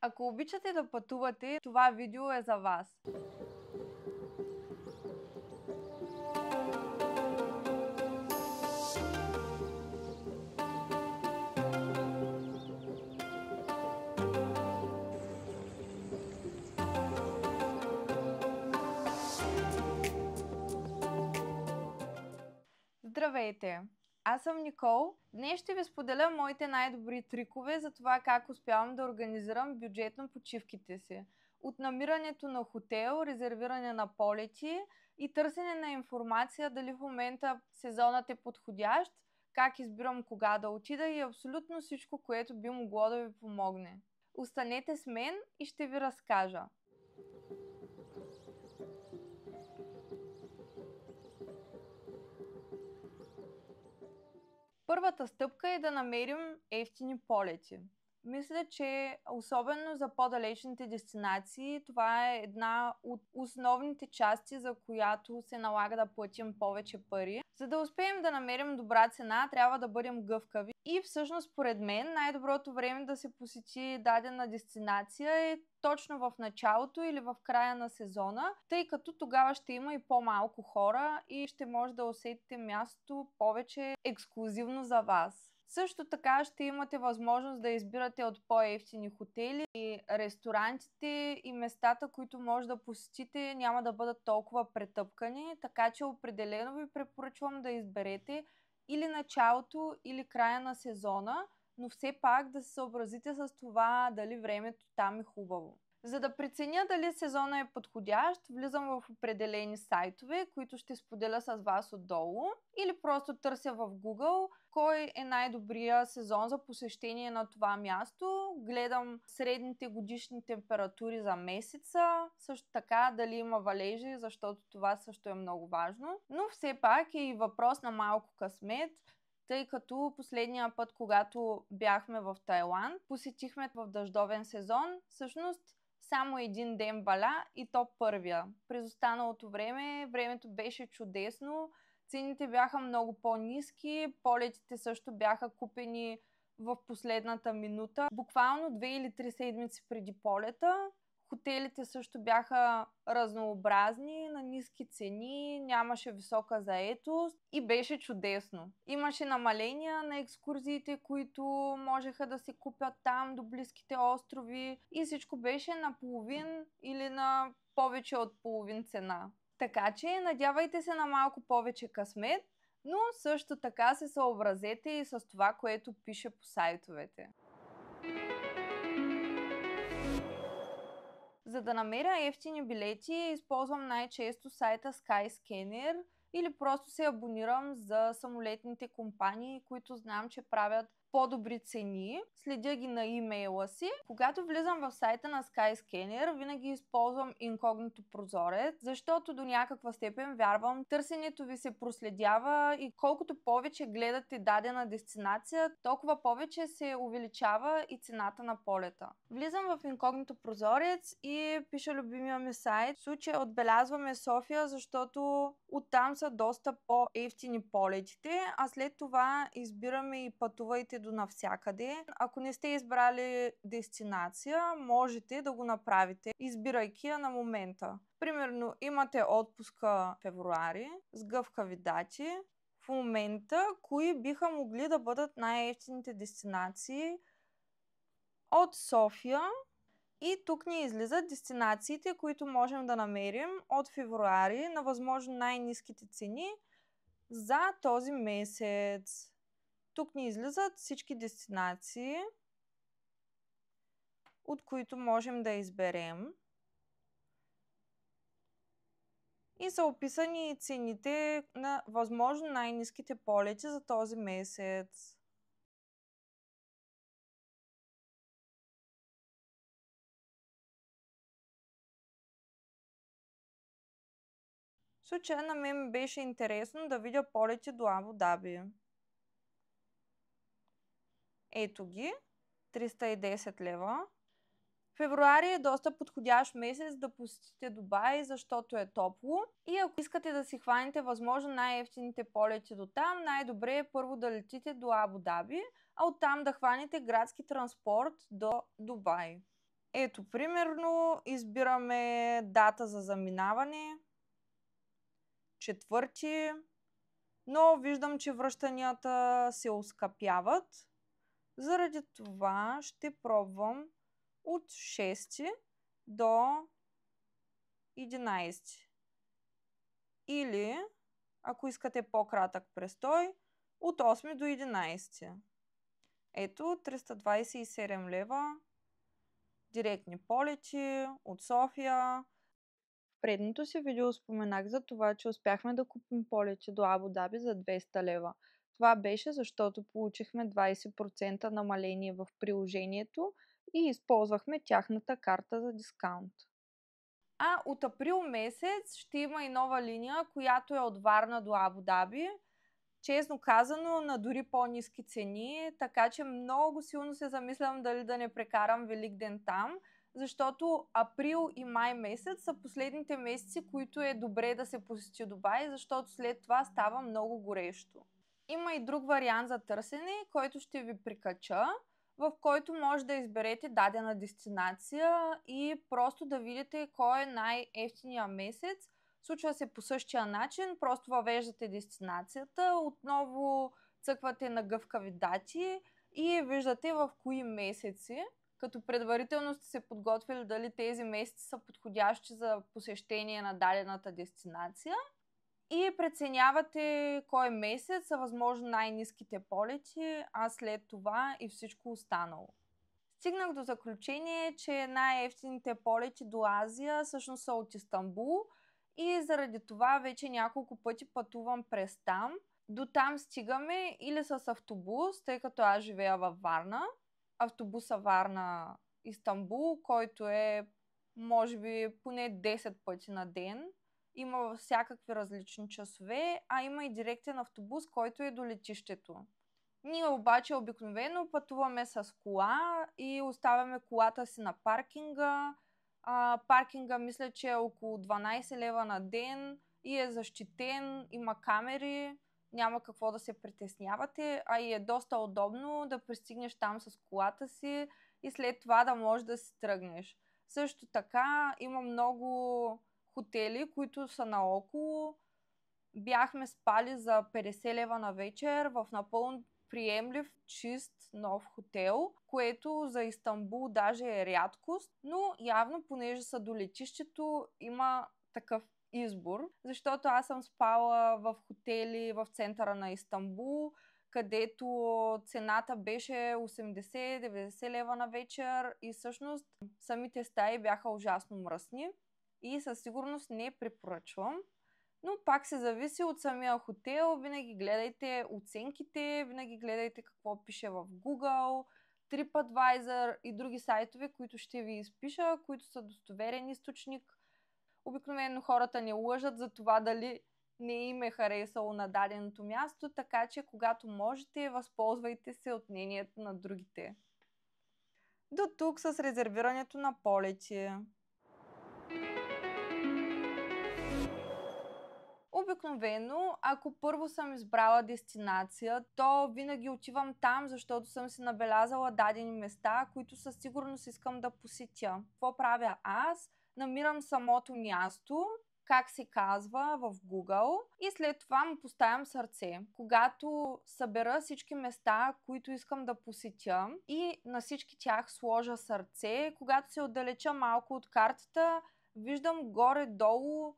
Ако обичате да пътувате, това видео е за вас. Здравейте! Аз съм Никол. Днес ще ви споделя моите най-добри трикове за това как успявам да организирам бюджетно почивките си. От намирането на хотел, резервиране на полети и търсене на информация дали в момента сезонът е подходящ, как избирам кога да отида и абсолютно всичко, което би могло да ви помогне. Останете с мен и ще ви разкажа. Първата стъпка е да намерим евтини полети. Мисля, че особено за по-далечните дестинации, това е една от основните части, за която се налага да платим повече пари. За да успеем да намерим добра цена, трябва да бъдем гъвкави. И всъщност, според мен, най-доброто време да се посети дадена дестинация е точно в началото или в края на сезона, тъй като тогава ще има и по-малко хора и ще може да усетите мястото повече ексклузивно за вас. Също така ще имате възможност да избирате от по-евтини хотели и ресторантите и местата, които може да посетите, няма да бъдат толкова претъпкани, така че определено ви препоръчвам да изберете или началото, или края на сезона, но все пак да се съобразите с това дали времето там е хубаво. За да преценя дали сезона е подходящ, влизам в определени сайтове, които ще споделя с вас отдолу, или просто търся в Google кой е най-добрия сезон за посещение на това място. Гледам средните годишни температури за месеца, също така дали има валежи, защото това също е много важно. Но все пак е и въпрос на малко късмет, тъй като последния път, когато бяхме в Тайланд, посетихме в дъждовен сезон. Всъщност само един ден валя и то първия. През останалото време времето беше чудесно, цените бяха много по-ниски, полетите също бяха купени в последната минута, буквално 2 или 3 седмици преди полета. Хотелите също бяха разнообразни, на ниски цени, нямаше висока заетост и беше чудесно. Имаше намаления на екскурзиите, които можеха да се купят там до близките острови и всичко беше на половин или на повече от половин цена. Така че надявайте се на малко повече късмет, но също така се съобразете и с това, което пише по сайтовете. За да намеря евтини билети, използвам най-често сайта Skyscanner или просто се абонирам за самолетните компании, които знам, че правят по-добри цени. Следя ги на имейла си. Когато влизам в сайта на Skyscanner, винаги използвам инкогнито прозорец, защото до някаква степен вярвам, търсенето ви се проследява и колкото повече гледате дадена дестинация, толкова повече се увеличава и цената на полета. Влизам в инкогнито прозорец и пиша любимия ми сайт. В случая отбелязваме София, защото оттам са доста по-евтини полетите, а след това избираме и пътувайте до навсякъде. Ако не сте избрали дестинация, можете да го направите, избирайки я на момента. Примерно имате отпуска февруари с гъвкави дати. В момента, кои биха могли да бъдат най-евтините дестинации от София? И тук ни излизат дестинациите, които можем да намерим от февруари на възможно най-ниските цени за този месец. Тук ни излизат всички дестинации, от които можем да изберем. И са описани и цените на възможно най-ниските полети за този месец. В случая на мен беше интересно да видя полети до Абу Даби. Ето ги, 310 лева. Февруари е доста подходящ месец да посетите Дубай, защото е топло. И ако искате да си хванете възможно най-евтините полети до там, най-добре е първо да летите до Абу Даби, а оттам да хванете градски транспорт до Дубай. Ето, примерно, избираме дата за заминаване, 4, но виждам, че връщанията се оскъпяват. Заради това ще пробвам от 6 до 11. Или, ако искате по-кратък престой, от 8 до 11. Ето, 327 лева, директни полети от София. В предното си видео споменах за това, че успяхме да купим полети до Абу Даби за 200 лева. Това беше защото получихме 20% намаление в приложението и използвахме тяхната карта за дискаунт. А от април месец ще има и нова линия, която е от Варна до Абу Даби. Честно казано, на дори по-ниски цени, така че много силно се замислям дали да не прекарам Великден там, защото април и май месец са последните месеци, които е добре да се посети Дубай, защото след това става много горещо. Има и друг вариант за търсене, който ще ви прикача, в който може да изберете дадена дестинация и просто да видите кой е най-евтиния месец. Случва се по същия начин, просто въвеждате дестинацията, отново цъквате на гъвкави дати и виждате в кои месеци, като предварително сте се подготвили дали тези месеци са подходящи за посещение на дадената дестинация и преценявате кой месец са възможно най-ниските полети, а след това и всичко останало. Стигнах до заключение, че най-евтините полети до Азия всъщност са от Истанбул и заради това вече няколко пъти пътувам през там. До там стигаме или с автобус, тъй като аз живея във Варна. Автобуса Варна-Истанбул, който е може би поне 10 пъти на ден. Има всякакви различни часове, а има и директен автобус, който е до летището. Ние обаче обикновено пътуваме с кола и оставяме колата си на паркинга. Паркинга мисля, че е около 12 лева на ден и е защитен, има камери, няма какво да се притеснявате, а и е доста удобно да пристигнеш там с колата си и след това да можеш да си тръгнеш. Също така има много хотели, които са наоколо. Бяхме спали за 50 лева на вечер в напълно приемлив, чист, нов хотел, което за Истанбул даже е рядкост, но явно, понеже са до летището, има такъв избор, защото аз съм спала в хотели в центъра на Истанбул, където цената беше 80-90 лева на вечер и всъщност самите стаи бяха ужасно мръсни и със сигурност не препоръчвам. Но пак се зависи от самия хотел, винаги гледайте оценките, винаги гледайте какво пише в Google, TripAdvisor и други сайтове, които ще ви изпиша, които са достоверен източник. Обикновено хората не лъжат за това дали не им е харесало на даденото място, така че когато можете, възползвайте се от мнението на другите. До тук с резервирането на полети. Обикновено, ако първо съм избрала дестинация, то винаги отивам там, защото съм си набелязала дадени места, които със сигурност искам да посетя. Какво правя аз? Намирам самото място, как се казва в Google и след това му поставям сърце. Когато събера всички места, които искам да посетя и на всички тях сложа сърце, когато се отдалеча малко от картата, виждам горе-долу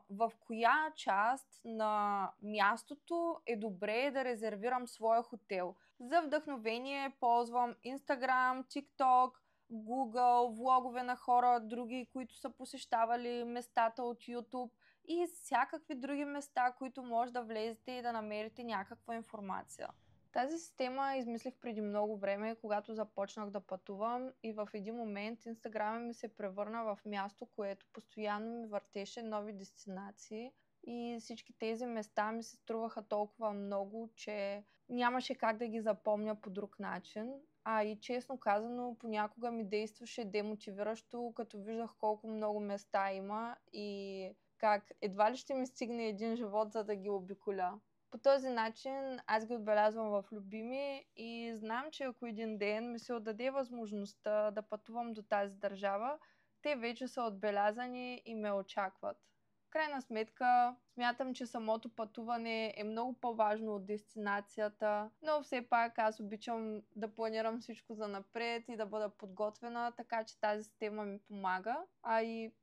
в коя част на мястото е добре да резервирам своя хотел. За вдъхновение ползвам Instagram, TikTok, Google, влогове на хора, други, които са посещавали местата от YouTube и всякакви други места, които може да влезете и да намерите някаква информация. Тази система измислих преди много време, когато започнах да пътувам и в един момент Инстаграма ми се превърна в място, което постоянно ми въртеше нови дестинации и всички тези места ми се струваха толкова много, че нямаше как да ги запомня по друг начин. А и честно казано, понякога ми действаше демотивиращо, като виждах колко много места има и как едва ли ще ми стигне един живот, за да ги обиколя. По този начин аз ги отбелязвам в любими и знам, че ако един ден ми се отдаде възможността да пътувам до тази държава, те вече са отбелязани и ме очакват. В крайна сметка, смятам, че самото пътуване е много по-важно от дестинацията, но все пак аз обичам да планирам всичко за напред и да бъда подготвена, така че тази система ми помага. А и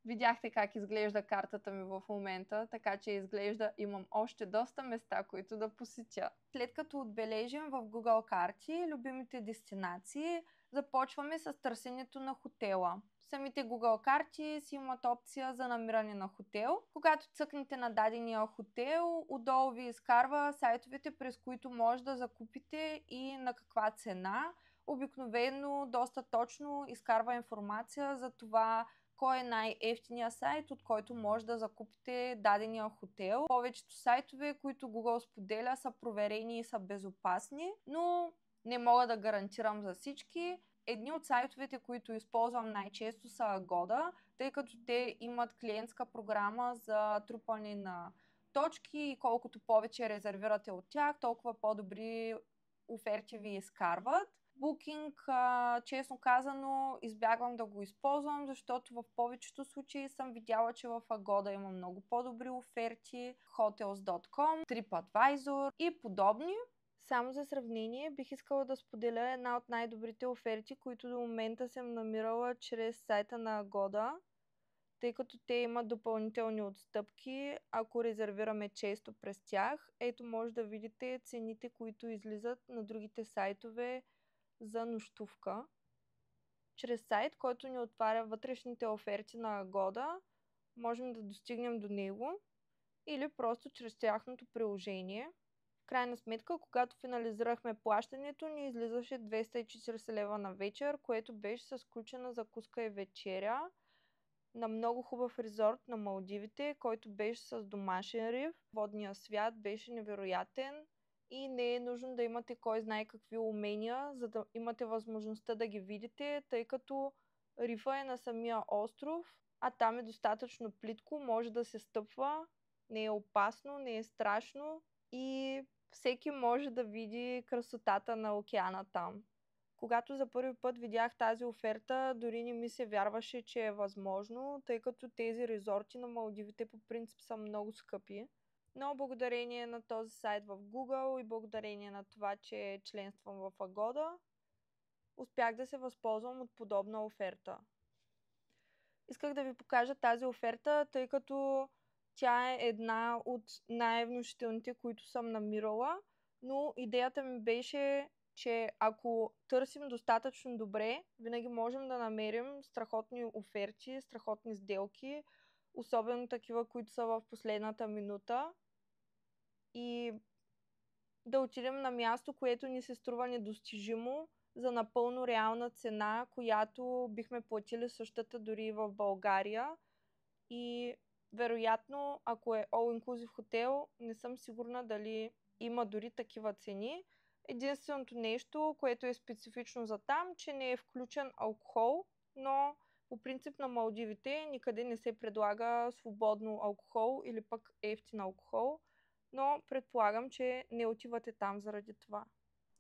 видяхте как изглежда картата ми в момента, така че изглежда имам още доста места, които да посетя. След като отбележим в Google карти любимите дестинации, започваме с търсенето на хотела. Самите Google карти си имат опция за намиране на хотел. Когато цъкнете на дадения хотел, отдолу ви изкарва сайтовете, през които може да закупите и на каква цена. Обикновено доста точно изкарва информация за това кой е най-евтиния сайт, от който може да закупите дадения хотел. Повечето сайтове, които Google споделя, са проверени и са безопасни, но не мога да гарантирам за всички. Едни от сайтовете, които използвам най-често са Agoda, тъй като те имат клиентска програма за трупане на точки и колкото повече резервирате от тях, толкова по-добри оферти ви изкарват. Booking, честно казано, избягвам да го използвам, защото в повечето случаи съм видяла, че в Agoda има много по-добри оферти, hotels.com, TripAdvisor и подобни. Само за сравнение, бих искала да споделя една от най-добрите оферти, които до момента съм намирала чрез сайта на Agoda, тъй като те имат допълнителни отстъпки, ако резервираме често през тях. Ето може да видите цените, които излизат на другите сайтове за нощувка. Чрез сайт, който ни отваря вътрешните оферти на Agoda, можем да достигнем до него или просто чрез тяхното приложение. В крайна сметка, когато финализирахме плащането, ни излизаше 240 лева на вечер, което беше с включена закуска и вечеря на много хубав резорт на Малдивите, който беше с домашен риф. Водният свят беше невероятен и не е нужно да имате кой знае какви умения, за да имате възможността да ги видите, тъй като рифа е на самия остров, а там е достатъчно плитко, може да се стъпва, не е опасно, не е страшно и всеки може да види красотата на океана там. Когато за първи път видях тази оферта, дори не ми се вярваше, че е възможно, тъй като тези резорти на Малдивите по принцип са много скъпи. Но благодарение на този сайт в Google и благодарение на това, че членствам в Agoda, успях да се възползвам от подобна оферта. Исках да ви покажа тази оферта, тъй като тя е една от най-внушителните, които съм намирала, но идеята ми беше, че ако търсим достатъчно добре, винаги можем да намерим страхотни оферти, страхотни сделки, особено такива, които са в последната минута и да отидем на място, което ни се струва недостижимо за напълно реална цена, която бихме платили същата дори и в България. И вероятно, ако е all-inclusive хотел, не съм сигурна дали има дори такива цени. Единственото нещо, което е специфично за там, че не е включен алкохол, но по принцип на Малдивите никъде не се предлага свободно алкохол или пък евтин алкохол, но предполагам, че не отивате там заради това.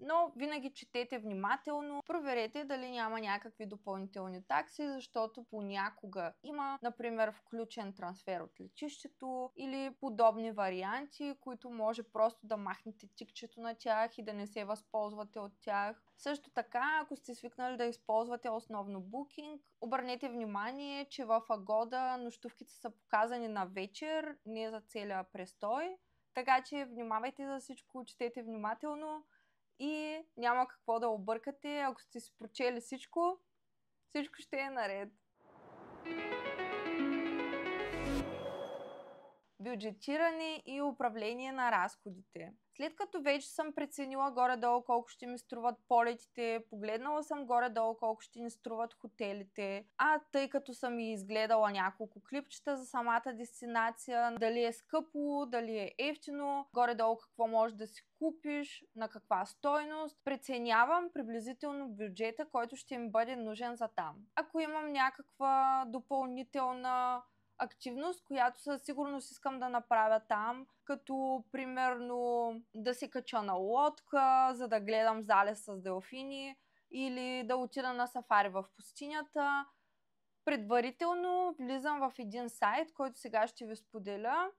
Но винаги четете внимателно, проверете дали няма някакви допълнителни такси, защото понякога има, например, включен трансфер от летището или подобни варианти, които може просто да махнете тикчето на тях и да не се възползвате от тях. Също така, ако сте свикнали да използвате основно Booking, обърнете внимание, че в Agoda нощувките са показани на вечер, не за целия престой. Така че внимавайте за всичко, четете внимателно и няма какво да объркате. Ако сте си прочели всичко, всичко ще е наред. Бюджетиране и управление на разходите. След като вече съм преценила горе-долу колко ще ми струват полетите, погледнала съм горе-долу колко ще ни струват хотелите, а тъй като съм и изгледала няколко клипчета за самата дестинация, дали е скъпо, дали е евтино, горе-долу какво можеш да си купиш, на каква стойност, преценявам приблизително бюджета, който ще ми бъде нужен за там. Ако имам някаква допълнителна активност, която със сигурност искам да направя там, като примерно да се кача на лодка, за да гледам залез с делфини или да отида на сафари в пустинята. Предварително влизам в един сайт, който сега ще ви споделя.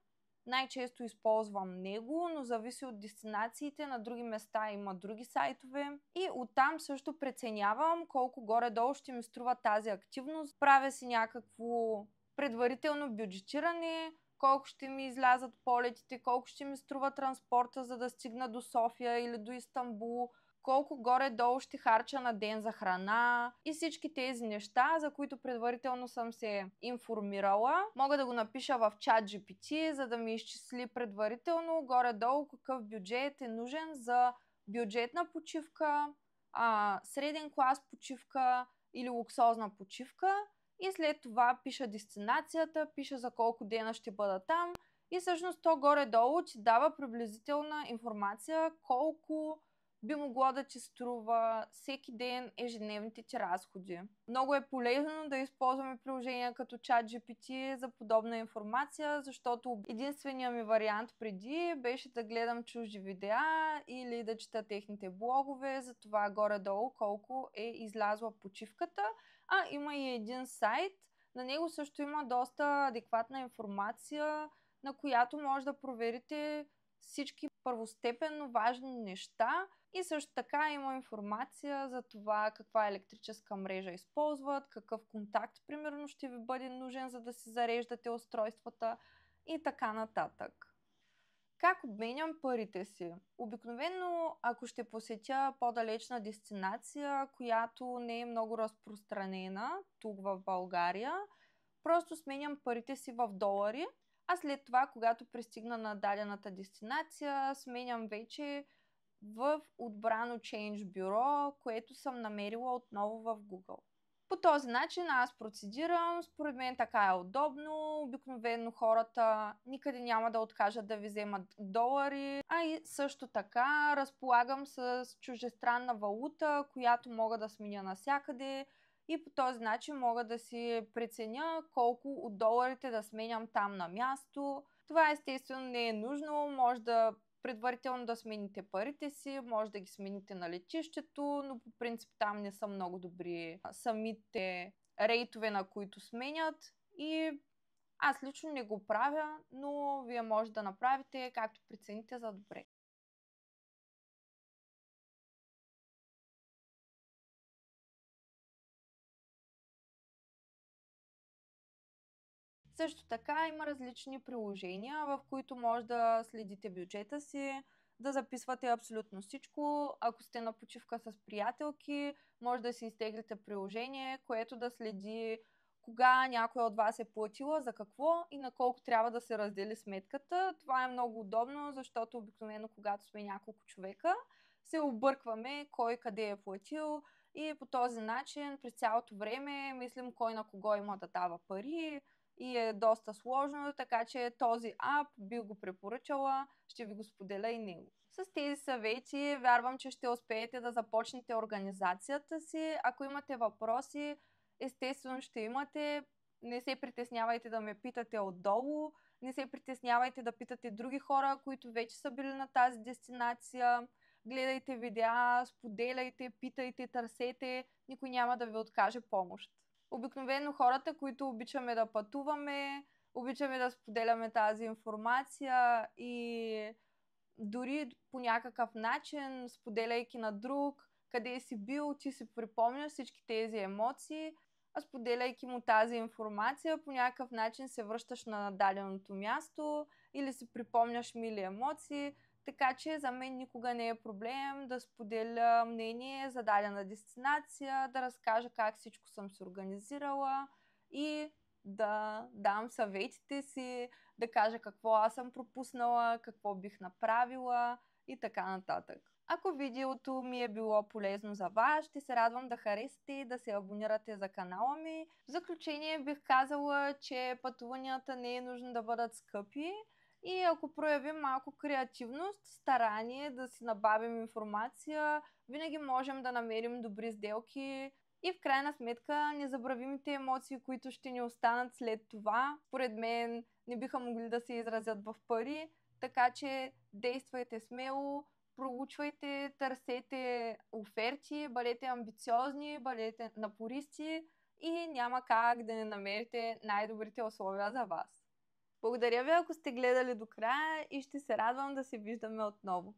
Най-често използвам него, но зависи от дестинациите. На други места има други сайтове. И оттам също преценявам колко горе-долу ще ми струва тази активност. Правя си някакво предварително бюджетиране, колко ще ми излязат полетите, колко ще ми струва транспорта, за да стигна до София или до Истанбул, колко горе-долу ще харча на ден за храна и всички тези неща, за които предварително съм се информирала. Мога да го напиша в ChatGPT, за да ми изчисли предварително горе-долу какъв бюджет е нужен за бюджетна почивка, среден клас почивка или луксозна почивка. И след това пиша дестинацията, пиша за колко дена ще бъда там и всъщност то горе-долу ти дава приблизителна информация колко би могло да ти струва всеки ден ежедневните ти разходи. Много е полезно да използваме приложения като ChatGPT за подобна информация, защото единственият ми вариант преди беше да гледам чужди видеа или да чета техните блогове за това горе-долу колко е излязла почивката. Има и един сайт, на него също има доста адекватна информация, на която може да проверите всички първостепенно важни неща. И също така има информация за това каква електрическа мрежа използват, какъв контакт примерно ще ви бъде нужен, за да си зареждате устройствата и така нататък. Как обменям парите си? Обикновено, ако ще посетя по-далечна дестинация, която не е много разпространена тук в България, просто сменям парите си в долари, а след това, когато пристигна на дадената дестинация, сменям вече в отбрано Change бюро, което съм намерила отново в Google. По този начин аз процедирам, според мен така е удобно, обикновено хората никъде няма да откажат да ви вземат долари, а и също така разполагам с чуждестранна валута, която мога да сменя навсякъде и по този начин мога да си преценя колко от доларите да сменям там на място. Това естествено не е нужно, може да предварително да смените парите си, може да ги смените на летището, но по принцип там не са много добри самите рейтове, на които сменят и аз лично не го правя, но вие може да направите както прецените за добре. Също така има различни приложения, в които може да следите бюджета си, да записвате абсолютно всичко. Ако сте на почивка с приятелки, може да си изтеглите приложение, което да следи кога някоя от вас е платила, за какво и на колко трябва да се раздели сметката. Това е много удобно, защото обикновено когато сме няколко човека, се объркваме кой къде е платил и по този начин през цялото време мислим кой на кого има да дава пари и е доста сложно, така че този ап би го препоръчала, ще ви го споделя и него. С тези съвети вярвам, че ще успеете да започнете организацията си. Ако имате въпроси, естествено ще имате. Не се притеснявайте да ме питате отдолу, не се притеснявайте да питате други хора, които вече са били на тази дестинация. Гледайте видеа, споделяйте, питайте, търсете, никой няма да ви откаже помощ. Обикновено хората, които обичаме да пътуваме, обичаме да споделяме тази информация и дори по някакъв начин, споделяйки на друг, къде си бил, ти си припомняш всички тези емоции, а споделяйки му тази информация, по някакъв начин се връщаш на даденото място или си припомняш мили емоции. Така че за мен никога не е проблем да споделя мнение за дадена дестинация, да разкажа как всичко съм се организирала и да дам съветите си, да кажа какво аз съм пропуснала, какво бих направила и така нататък. Ако видеото ми е било полезно за вас, ще се радвам да харесате и да се абонирате за канала ми. В заключение бих казала, че пътуванията не е нужно да бъдат скъпи и ако проявим малко креативност, старание да си набавим информация, винаги можем да намерим добри сделки И в крайна сметка, незабравимите емоции, които ще ни останат след това, според мен не биха могли да се изразят в пари, така че действайте смело, проучвайте, търсете оферти, бъдете амбициозни, бъдете напористи и няма как да не намерите най-добрите условия за вас. Благодаря ви, ако сте гледали до края и ще се радвам да се виждаме отново.